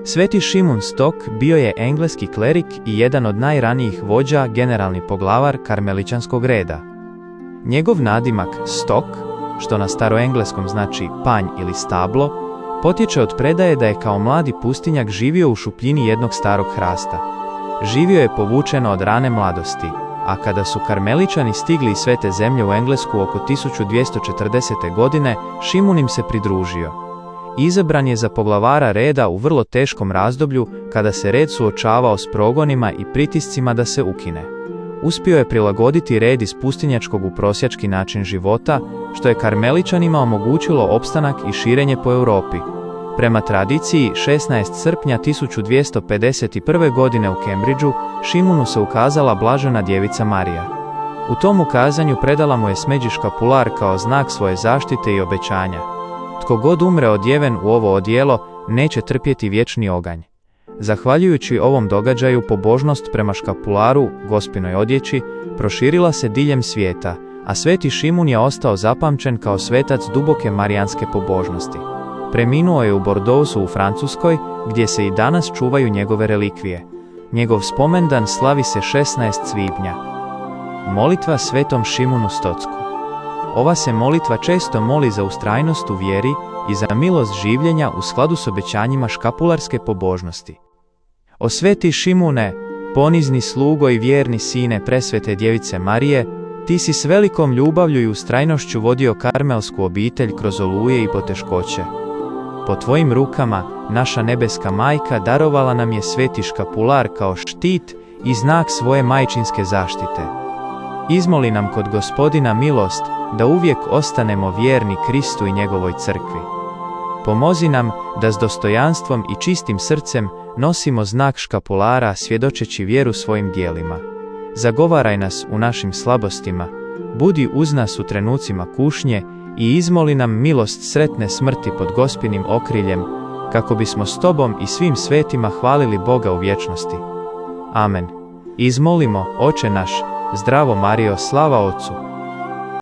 Sveti Šimun Stok bio je engleski klerik i jedan od najranijih vođa, generalni poglavar karmeličanskog reda. Njegov nadimak Stok, što na staroengleskom znači panj ili stablo, potječe od predaje da je kao mladi pustinjak živio u šupljini jednog starog hrasta. Živio je povučeno od rane mladosti, a kada su karmeličani stigli iz Svete zemlje u Englesku oko 1240. godine, Šimun im se pridružio. Izabran je za poglavara reda u vrlo teškom razdoblju kada se red suočavao s progonima i pritiscima da se ukine. Uspio je prilagoditi red iz pustinjačkog u prosjački način života, što je karmeličanima omogućilo opstanak i širenje po Europi. Prema tradiciji, 16. srpnja 1251. godine u Cambridgeu, Šimunu se ukazala blažena djevica Marija. U tom ukazanju predala mu je smeđi škapular kao znak svoje zaštite i obećanja. Tko god umre odjeven u ovo odijelo, neće trpjeti vječni oganj. Zahvaljujući ovom događaju, pobožnost prema škapularu, gospinoj odjeći, proširila se diljem svijeta, a Sveti Šimun je ostao zapamćen kao svetac duboke marijanske pobožnosti. Preminuo je u Bordeauxu u Francuskoj, gdje se i danas čuvaju njegove relikvije. Njegov spomendan slavi se 16. svibnja. Molitva Svetom Šimunu Stocku. Ova se molitva često moli za ustrajnost u vjeri i za milost življenja u skladu s obećanjima škapularske pobožnosti. O Sveti Šimune, ponizni slugo i vjerni sine presvete djevice Marije, ti si s velikom ljubavlju i ustrajnošću vodio karmelsku obitelj kroz oluje i poteškoće. Po tvojim rukama, naša nebeska majka darovala nam je sveti škapular kao štit i znak svoje majčinske zaštite. Izmoli nam kod Gospodina milost, da uvijek ostanemo vjerni Kristu i njegovoj crkvi. Pomozi nam da s dostojanstvom i čistim srcem nosimo znak škapulara svjedočeći vjeru svojim djelima. Zagovaraj nas u našim slabostima, budi uz nas u trenucima kušnje i izmoli nam milost sretne smrti pod Gospinim okriljem, kako bismo s tobom i svim svetima hvalili Boga u vječnosti. Amen. Izmolimo, Oče naš, zdravo Marijo, slava Otcu,